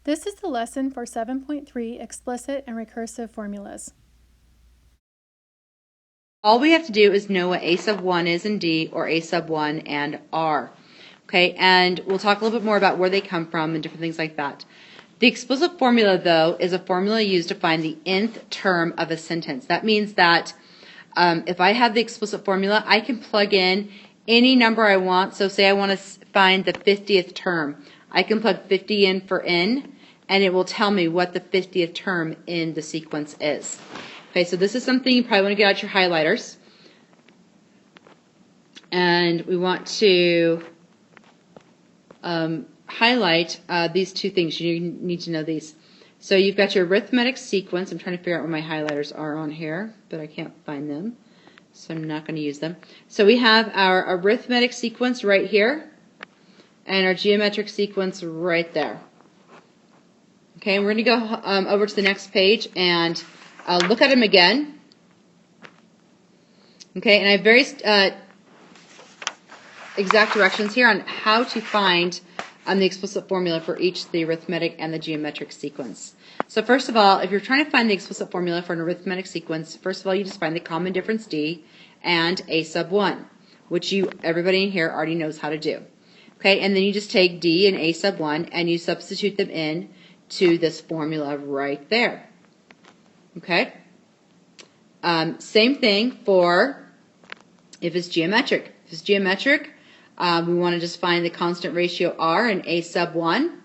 This is the lesson for 7.3 Explicit and Recursive Formulas. All we have to do is know what a sub 1 is in D or a sub 1 and R. Okay, and we'll talk a little bit more about where they come from and different things like that. The explicit formula, though, is a formula used to find the nth term of a sentence. That means that if I have the explicit formula, I can plug in any number I want. So say I want to find the 50th term. I can plug 50 in for n, and it will tell me what the 50th term in the sequence is. Okay, so this is something you probably want to get out your highlighters. And we want to highlight these two things. You need to know these. So you've got your arithmetic sequence. I'm trying to figure out where my highlighters are on here, but I can't find them, so I'm not going to use them. So we have our arithmetic sequence right here, and our geometric sequence right there. Okay, and we're going to go over to the next page and look at them again. Okay, and I have very exact directions here on how to find the explicit formula for each the arithmetic and the geometric sequence. So first of all, if you're trying to find the explicit formula for an arithmetic sequence, first of all, you just find the common difference D and a sub 1, which everybody in here already knows how to do. Okay, and then you just take D and a sub 1 and you substitute them in to this formula right there. Okay, same thing for if it's geometric. If it's geometric, we want to just find the constant ratio R and a sub 1,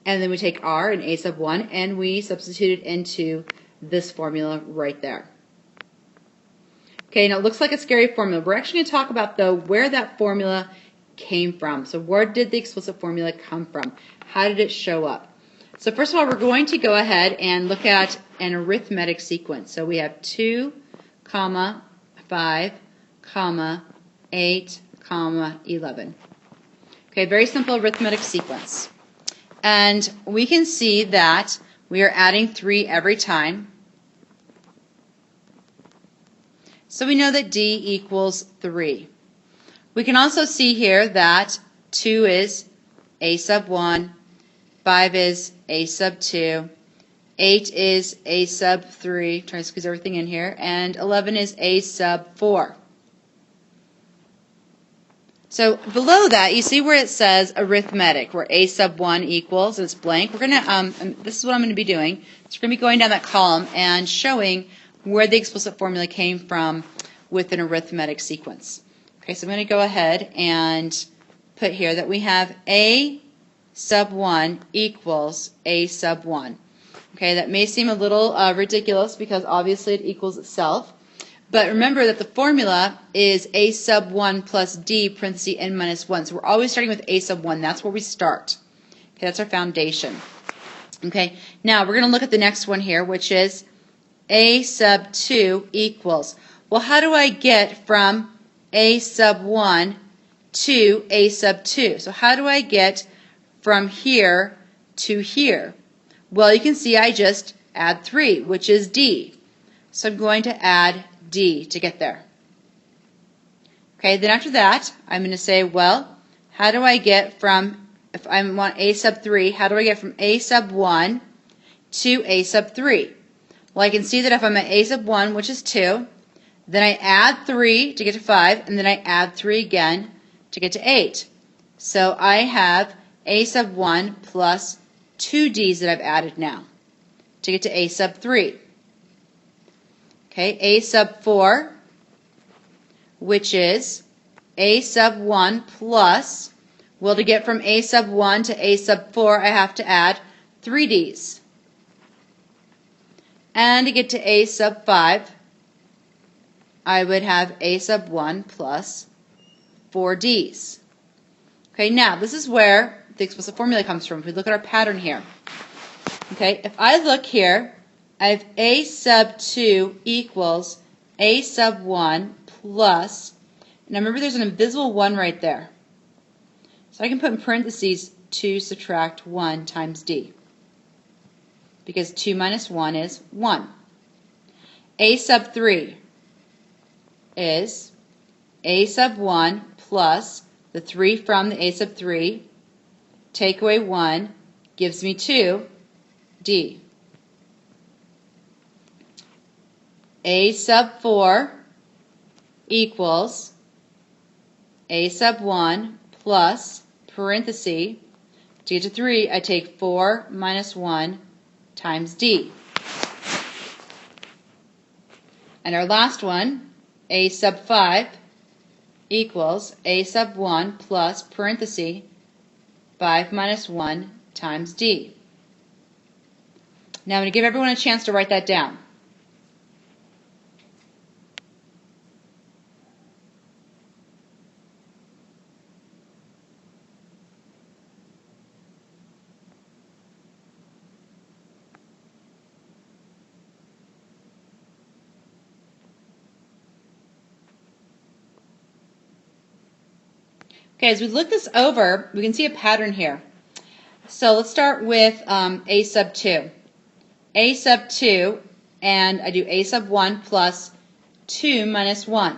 and then we take R and a sub 1 and we substitute it into this formula right there. Okay, now it looks like a scary formula. We're actually going to talk about, though, where that formula came from. So where did the explicit formula come from? How did it show up? So first of all, we're going to go ahead and look at an arithmetic sequence. So we have 2, 5, 8, 11. Okay, very simple arithmetic sequence. And we can see that we are adding 3 every time. So we know that D equals 3. We can also see here that 2 is a sub 1, 5 is a sub 2, 8 is a sub 3, trying to squeeze everything in here, and 11 is a sub 4. So below that, you see where it says arithmetic, where a sub 1 equals, and it's blank. We're going to, this is what I'm going to be doing. So we're going to be going down that column and showing where the explicit formula came from with an arithmetic sequence. Okay, so I'm going to go ahead and put here that we have a sub 1 equals a sub 1. Okay, that may seem a little ridiculous because obviously it equals itself. But remember that the formula is a sub 1 plus D parentheses n minus 1. So we're always starting with a sub 1. That's where we start. Okay, that's our foundation. Okay, now we're going to look at the next one here, which is a sub 2 equals. Well, how do I get from a sub 1 to a sub 2? So how do I get from here to here? Well, you can see I just add 3, which is D. So I'm going to add D to get there. Okay, then after that, I'm going to say, well, how do I get from, if I want a sub 3, how do I get from a sub 1 to a sub 3? Well, I can see that if I'm at a sub 1, which is 2, then I add 3 to get to 5, and then I add 3 again to get to 8. So I have a sub 1 plus 2 D's that I've added now to get to a sub 3. Okay, a sub 4, which is a sub 1 plus, well, to get from a sub 1 to a sub 4, I have to add 3 D's. And to get to a sub 5, I would have a sub 1 plus 4 D's. Okay, now this is where the explicit formula comes from. If we look at our pattern here. Okay, if I look here, I have a sub 2 equals a sub 1 plus, now remember there's an invisible 1 right there. So I can put in parentheses 2 subtract 1 times D. Because 2 minus 1 is 1. A sub 3 is a sub 1 plus the 3 from the a sub 3, take away 1, gives me 2d. A sub 4 equals A sub 1 plus parenthesis. To get to 3, I take 4 minus 1 times d. And our last one, A sub 5 equals A sub 1 plus parenthesis 5 minus 1 times d. Now I'm going to give everyone a chance to write that down. Okay, as we look this over, we can see a pattern here. So let's start with A sub 2. A sub 2, and I do A sub 1 plus 2 minus 1.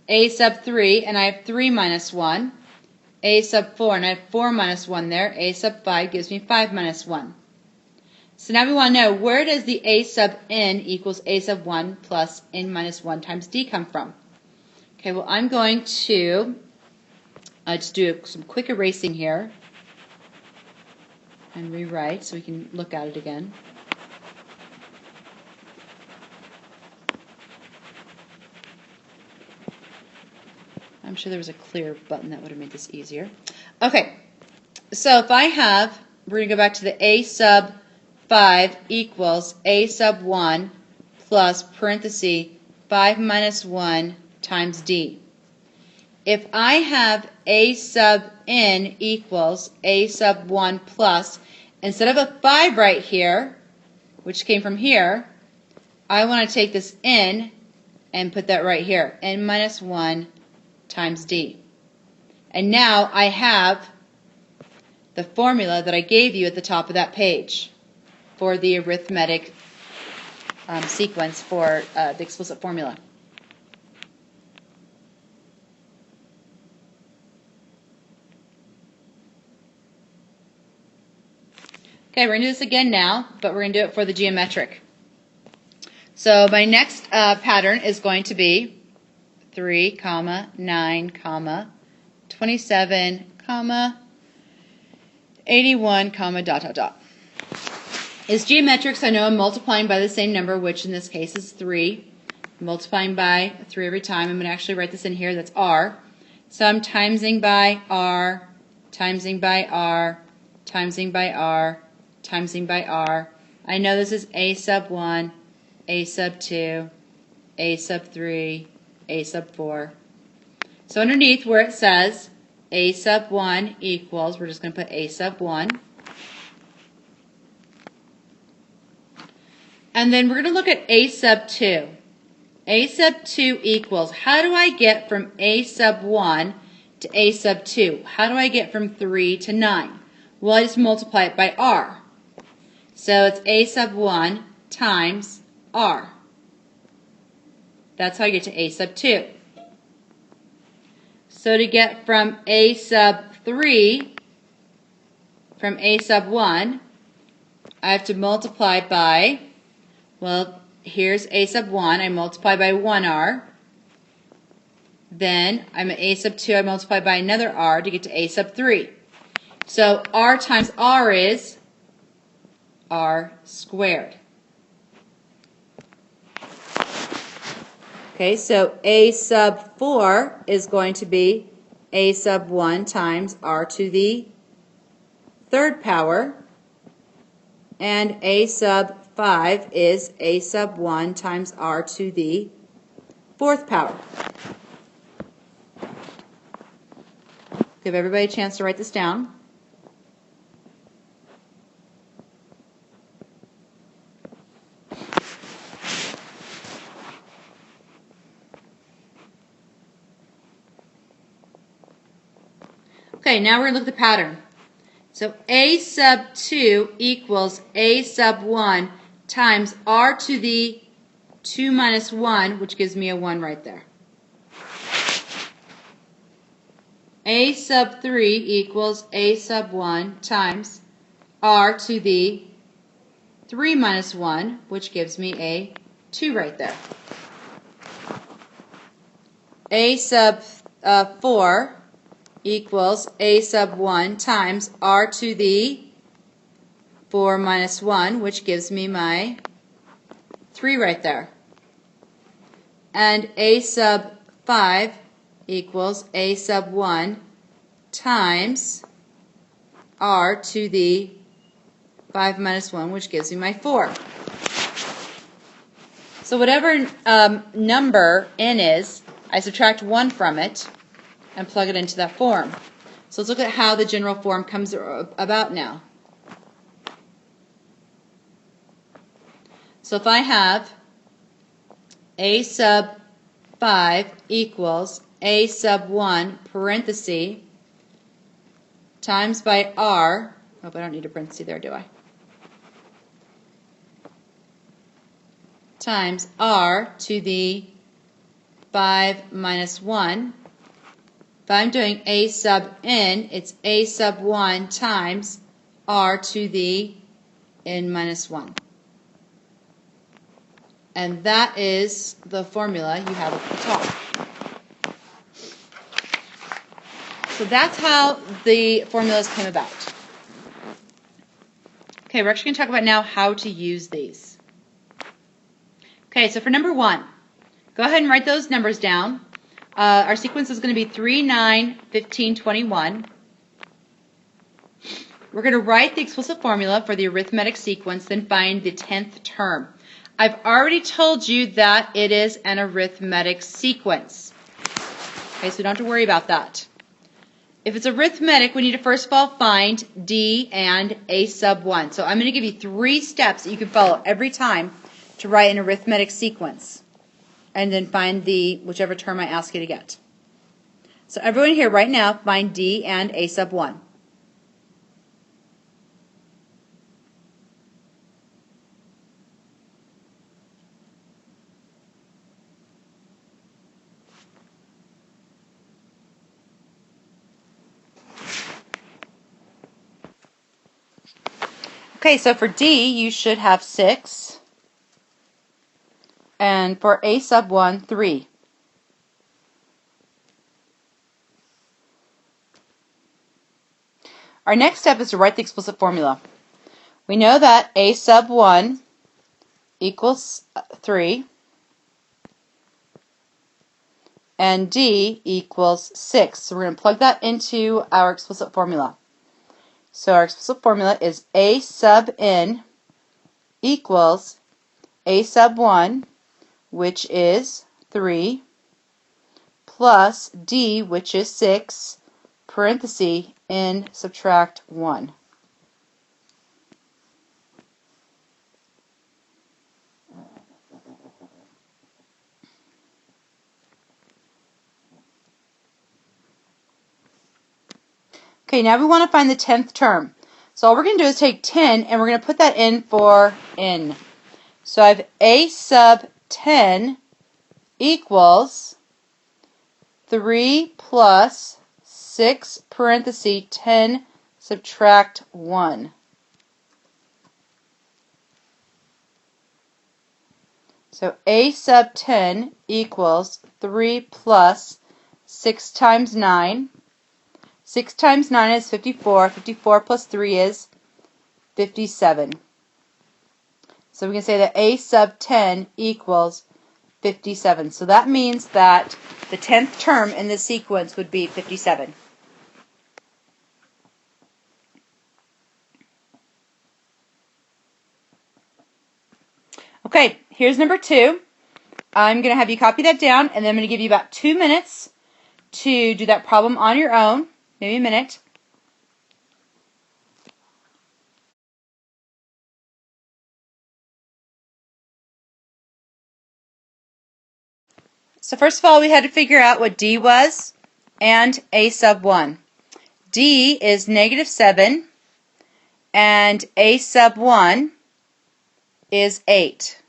A sub 3, and I have 3 minus 1. A sub 4, and I have 4 minus 1 there. A sub 5 gives me 5 minus 1. So now we want to know, where does the A sub n equals A sub 1 plus n minus 1 times d come from? Okay, well, I'm going to just do some quick erasing here and rewrite so we can look at it again. I'm sure there was a clear button that would have made this easier. Okay, so if I have, we're going to go back to the A sub 5 equals A sub 1 plus parenthesis 5 minus 1 times d. If I have A sub n equals A sub 1 plus, instead of a 5 right here, which came from here, I want to take this n and put that right here, n minus 1 times d. And now I have the formula that I gave you at the top of that page for the arithmetic sequence for the explicit formula. Okay, we're going to do this again now, but we're going to do it for the geometric. So my next pattern is going to be 3, 9, 27, 81, dot, dot, dot. It's geometric, so I know I'm multiplying by the same number, which in this case is 3. I'm multiplying by 3 every time. I'm going to actually write this in here. That's r. So I'm timesing by r, timesing by r, timesing by r, timesing by r. I know this is A sub 1, A sub 2, A sub 3, A sub 4. So underneath where it says A sub 1 equals, we're just going to put A sub 1. And then we're going to look at A sub 2. A sub 2 equals, how do I get from A sub 1 to A sub 2? How do I get from 3 to 9? Well, I just multiply it by r. So it's A sub 1 times r. That's how I get to A sub 2. So to get from A sub 3, from A sub 1, I have to multiply by, well, here's A sub 1, I multiply by 1r. Then I'm at A sub 2, I multiply by another r to get to A sub 3. So r times r is r squared. Okay, so A sub 4 is going to be A sub 1 times r to the third power, and A sub 5 is A sub 1 times r to the fourth power. Give everybody a chance to write this down. Okay, now we're going to look at the pattern. So A sub 2 equals A sub 1 times r to the 2 minus 1, which gives me a 1 right there. A sub 3 equals A sub 1 times r to the 3 minus 1, which gives me a 2 right there. A sub 4 equals a sub 1 times r to the 4 minus 1, which gives me my 3 right there. And a sub 5 equals a sub 1 times r to the 5 minus 1, which gives me my 4. So whatever number n is, I subtract 1 from it and plug it into that form. So let's look at how the general form comes about now. So if I have a sub 5 equals a sub 1 parenthesis times by r, oh, but I don't need a parenthesis there, do I? Times r to the 5 minus 1. If I'm doing a sub n, it's a sub 1 times r to the n minus 1. And that is the formula you have at the top. So that's how the formulas came about. Okay, we're actually going to talk about now how to use these. Okay, so for number 1, go ahead and write those numbers down. Our sequence is going to be 3, 9, 15, 21. We're going to write the explicit formula for the arithmetic sequence, then find the 10th term. I've already told you that it is an arithmetic sequence. Okay, so we don't have to worry about that. If it's arithmetic, we need to first of all find D and a sub 1. So I'm going to give you 3 steps that you can follow every time to write an arithmetic sequence, and then find the whichever term I ask you to get. So everyone here right now, find D and a sub 1. Okay, so for D, you should have 6. And for a sub 1, 3. Our next step is to write the explicit formula. We know that a sub 1 equals 3 and D equals 6. So we're going to plug that into our explicit formula. So our explicit formula is a sub n equals a sub 1, which is 3, plus D, which is 6, parenthesis, n subtract 1. Okay, now we want to find the 10th term. So all we're going to do is take 10 and we're going to put that in for n. So I have a sub 10 equals 3 plus 6 parenthesis 10 subtract 1. So a sub 10 equals 3 plus 6 times 9. 6 times 9 is 54. 54 plus 3 is 57. So we can say that a sub 10 equals 57. So that means that the 10th term in this sequence would be 57. Okay, here's number 2. I'm going to have you copy that down, and then I'm going to give you about 2 minutes to do that problem on your own, maybe a minute. So first of all, we had to figure out what D was and a sub 1. D is negative 7, and a sub 1 is 8.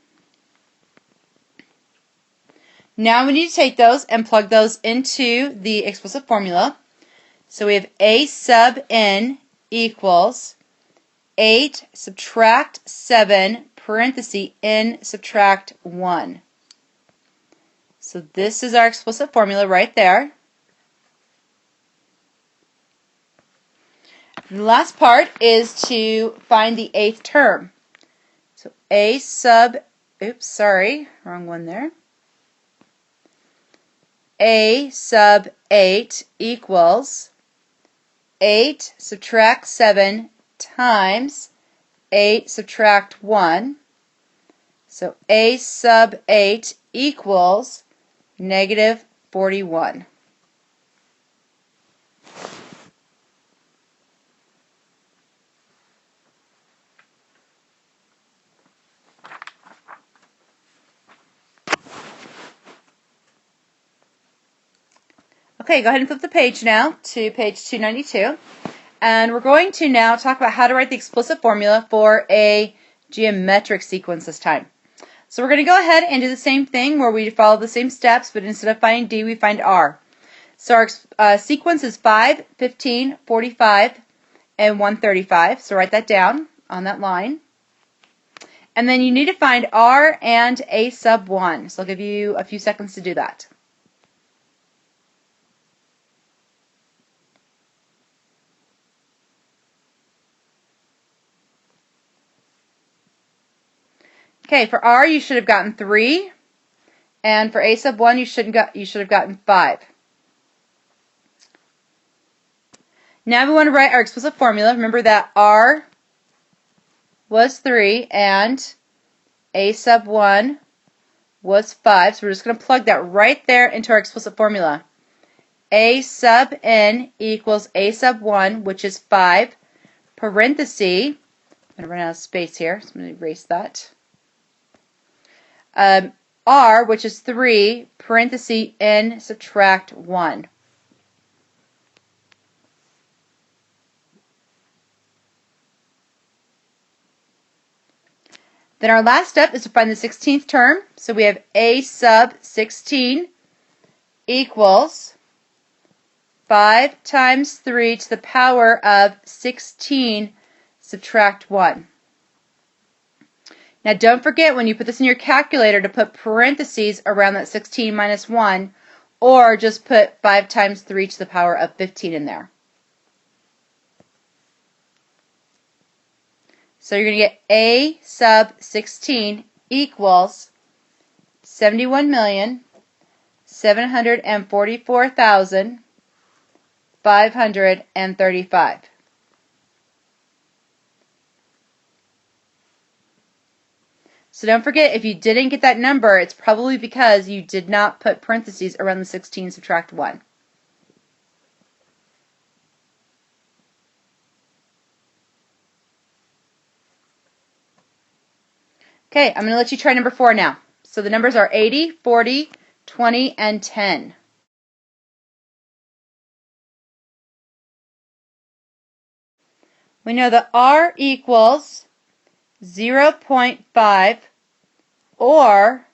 Now we need to take those and plug those into the explicit formula. So we have a sub n equals 8 subtract 7 parenthesis n subtract 1. So this is our explicit formula right there. And the last part is to find the 8th term. So a sub, oops, sorry, wrong one there. A sub 8 equals 8 subtract 7 times 8 subtract 1. So a sub 8 equals negative 41. Okay, go ahead and flip the page now to page 292. And we're going to now talk about how to write the explicit formula for a geometric sequence this time. So we're going to go ahead and do the same thing where we follow the same steps, but instead of finding D, we find R. So our sequence is 5, 15, 45, and 135. So write that down on that line. And then you need to find R and A sub 1. So I'll give you a few seconds to do that. Okay, for R you should have gotten 3, and for A sub 1 you should have gotten 5. Now we want to write our explicit formula. Remember that R was 3 and A sub 1 was 5, so we're just going to plug that right there into our explicit formula. A sub n equals A sub 1, which is 5, parenthesis, I'm going to run out of space here, so I'm going to erase that. R, which is 3, parenthesis, n subtract 1. Then our last step is to find the 16th term. So we have A sub 16 equals 5 times 3 to the power of 16 subtract 1. Now don't forget when you put this in your calculator to put parentheses around that 16 minus 1, or just put 5 times 3 to the power of 15 in there. So you're going to get A sub 16 equals 71,744,535. So don't forget, if you didn't get that number, it's probably because you did not put parentheses around the 16 subtract 1. Okay, I'm going to let you try number 4 now. So the numbers are 80, 40, 20, and 10. We know that R equals 0.5 or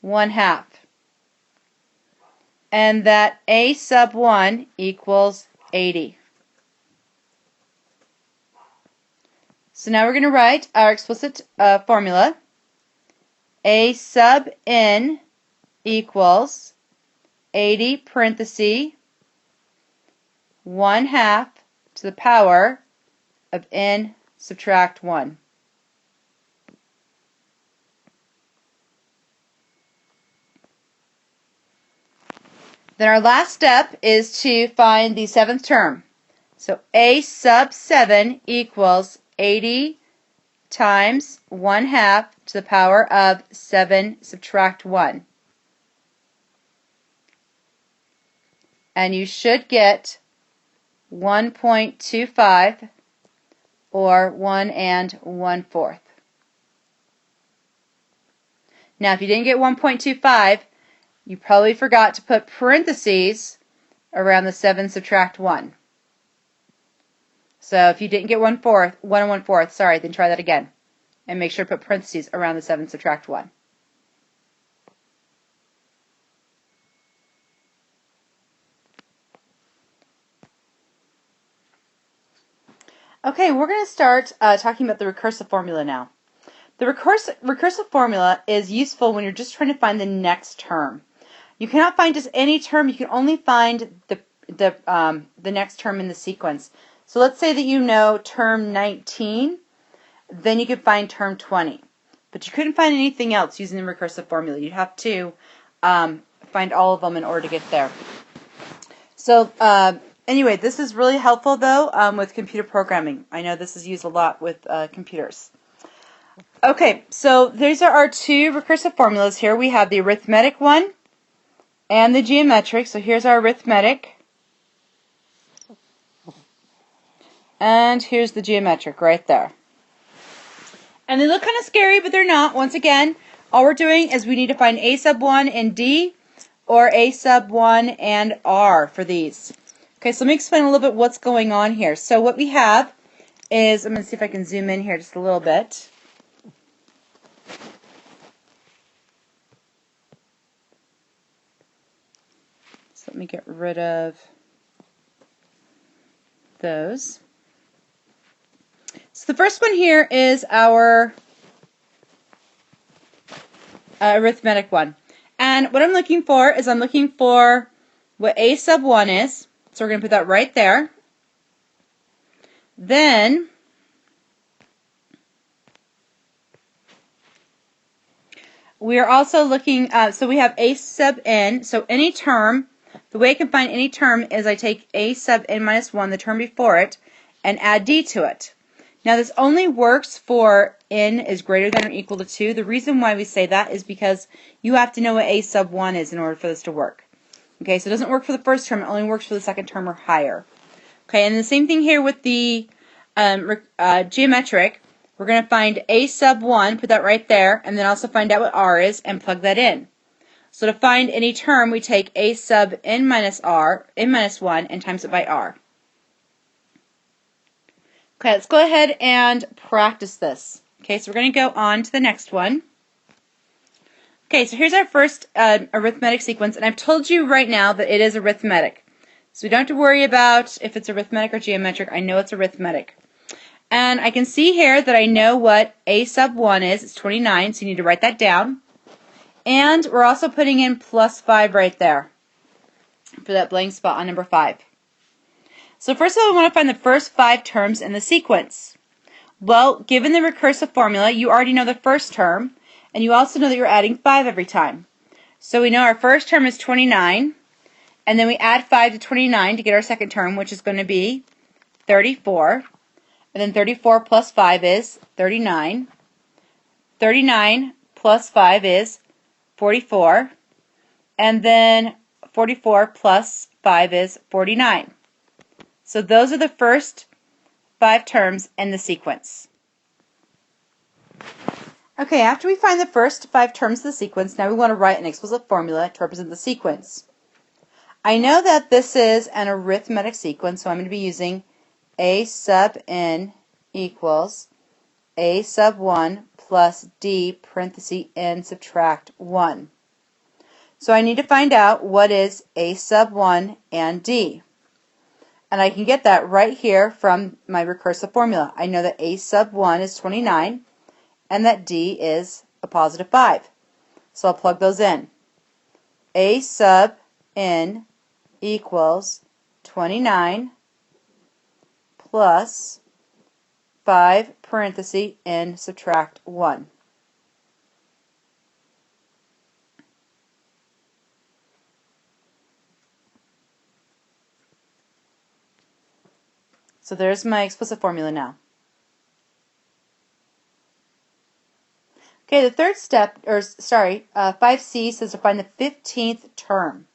1/2. And that A sub 1 equals 80. So now we're going to write our explicit formula. A sub n equals 80 parenthesis 1/2 to the power of n subtract 1. Then our last step is to find the 7th term. So A sub 7 equals 80 times 1/2 to the power of 7 subtract 1. And you should get 1.25 or 1 1/4. Now if you didn't get 1.25, you probably forgot to put parentheses around the 7 subtract 1. So if you didn't get 1 1/4, sorry, then try that again. And make sure to put parentheses around the 7 subtract 1. Okay, we're going to start talking about the recursive formula now. The recursive formula is useful when you're just trying to find the next term. You cannot find just any term. You can only find the next term in the sequence. So let's say that you know term 19, then you could find term 20. But you couldn't find anything else using the recursive formula. You'd have to find all of them in order to get there. So anyway, this is really helpful though with computer programming. I know this is used a lot with computers. Okay, so these are our two recursive formulas here. We have the arithmetic one and the geometric. So here's our arithmetic. And here's the geometric right there. And they look kind of scary, but they're not. Once again, all we're doing is we need to find a sub 1 and d, or a sub 1 and r for these. Okay, so let me explain a little bit what's going on here. So what we have is, I'm going to see if I can zoom in here just a little bit. So let me get rid of those. So the first one here is our arithmetic one. And what I'm looking for is I'm looking for what a sub 1 is. So we're going to put that right there. Then we are also looking, so we have a sub n. So any term, the way I can find any term is I take a sub n minus 1, the term before it, and add d to it. Now this only works for n is greater than or equal to 2. The reason why we say that is because you have to know what a sub 1 is in order for this to work. Okay, so it doesn't work for the first term, it only works for the second term or higher. Okay, and the same thing here with the geometric. We're going to find a sub 1, put that right there, and then also find out what r is and plug that in. So to find any term, we take a sub n minus 1, and times it by r. Okay, let's go ahead and practice this. Okay, so we're going to go on to the next one. Okay, so here's our first arithmetic sequence, and I've told you right now that it is arithmetic. So we don't have to worry about if it's arithmetic or geometric. I know it's arithmetic. And I can see here that I know what a sub 1 is. It's 29, so you need to write that down. And we're also putting in plus 5 right there for that blank spot on number 5. So first of all, we want to find the first 5 terms in the sequence. Well, given the recursive formula, you already know the first term, and you also know that you're adding 5 every time. So we know our first term is 29, and then we add 5 to 29 to get our second term, which is going to be 34. And then 34 plus 5 is 39. 39 plus 5 is 44. And then 44 plus 5 is 49. So those are the first 5 terms in the sequence. Okay, after we find the first 5 terms of the sequence, now we want to write an explicit formula to represent the sequence. I know that this is an arithmetic sequence, so I'm going to be using a sub n equals a sub 1 plus d parenthesis n subtract 1. So I need to find out what is a sub 1 and d. And I can get that right here from my recursive formula. I know that a sub 1 is 29 and that d is a positive 5. So I'll plug those in. A sub n equals 29 plus 5 parenthesis n subtract 1. So there's my explicit formula now. Okay, the third step, 5C says to find the 15th term.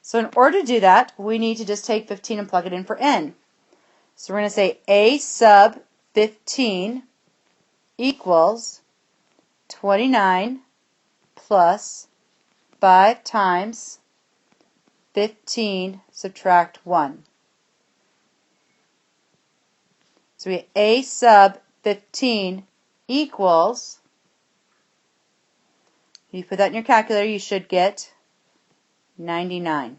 So in order to do that, we need to just take 15 and plug it in for n. So we're going to say a sub 15 equals 29 plus 5 times 15 subtract 1. So we have a sub 15 equals, if you put that in your calculator, you should get 99.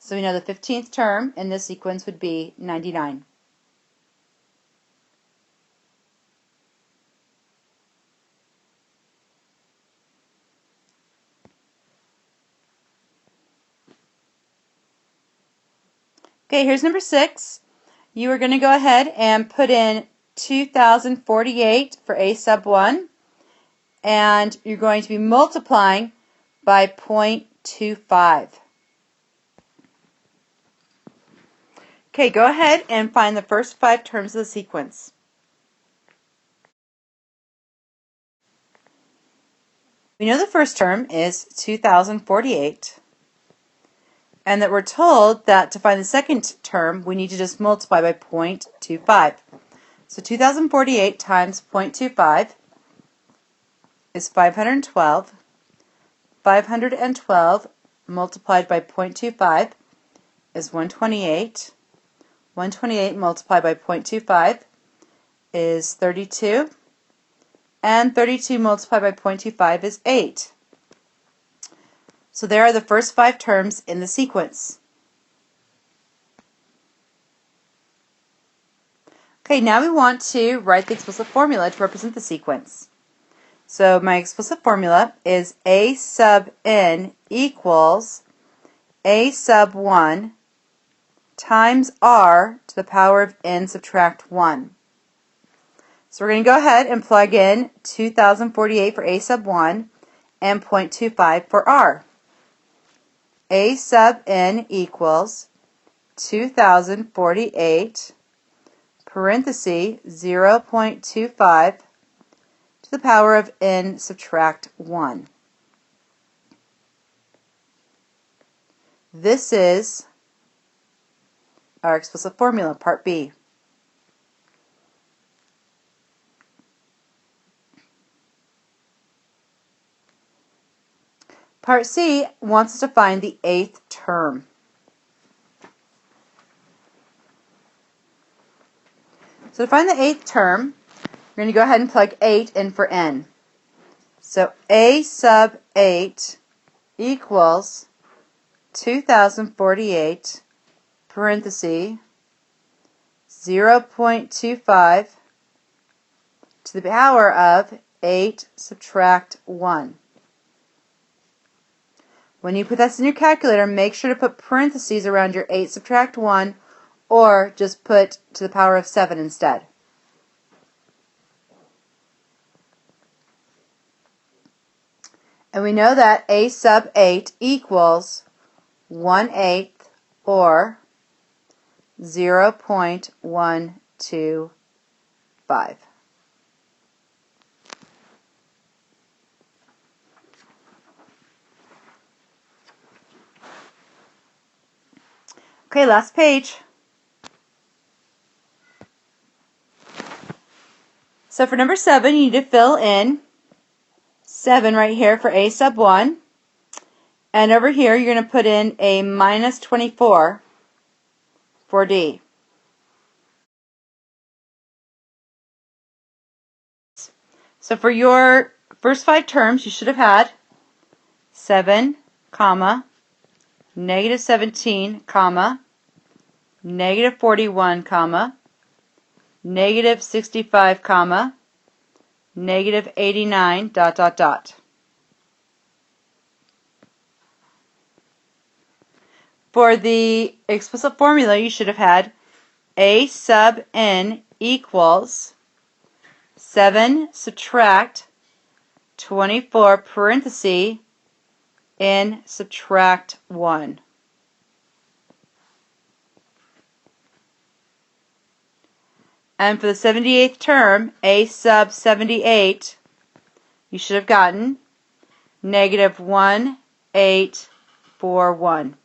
So we know the 15th term in this sequence would be 99. Okay, here's number 6. You are going to go ahead and put in 2048 for a sub 1, and you're going to be multiplying by 0.25. Okay, go ahead and find the first 5 terms of the sequence. We know the first term is 2048, and that we're told that to find the second term, we need to just multiply by 0.25. So 2048 times 0.25 is 512. 512 multiplied by 0.25 is 128. 128 multiplied by 0.25 is 32. And 32 multiplied by 0.25 is 8. So there are the first 5 terms in the sequence. Okay, now we want to write the explicit formula to represent the sequence. So my explicit formula is a sub n equals a sub 1 times r to the power of n subtract 1. So we're going to go ahead and plug in 2048 for a sub 1 and 0.25 for r. A sub n equals 2048 parenthesis 0.25 to the power of n subtract 1. This is our explicit formula, part B. Part C wants us to find the 8th term. So to find the 8th term, we're going to go ahead and plug 8 in for n. So a sub 8 equals 2048 parenthesis 0.25 to the power of 8 subtract 1. When you put this in your calculator, make sure to put parentheses around your 8 subtract 1, or just put to the power of 7 instead. And we know that a sub 8 equals 1/8 or 0.125. Okay, last page. So for number 7, you need to fill in 7 right here for a sub 1. And over here, you're going to put in a minus 24 for D. So for your first 5 terms, you should have had 7, comma, negative 17, comma, negative 41, comma, negative 65, comma, negative 89, dot, dot, dot. For the explicit formula, you should have had a sub n equals 7 subtract 24 parenthesis n subtract 1. And for the 78th term, a sub 78, you should have gotten negative 1841.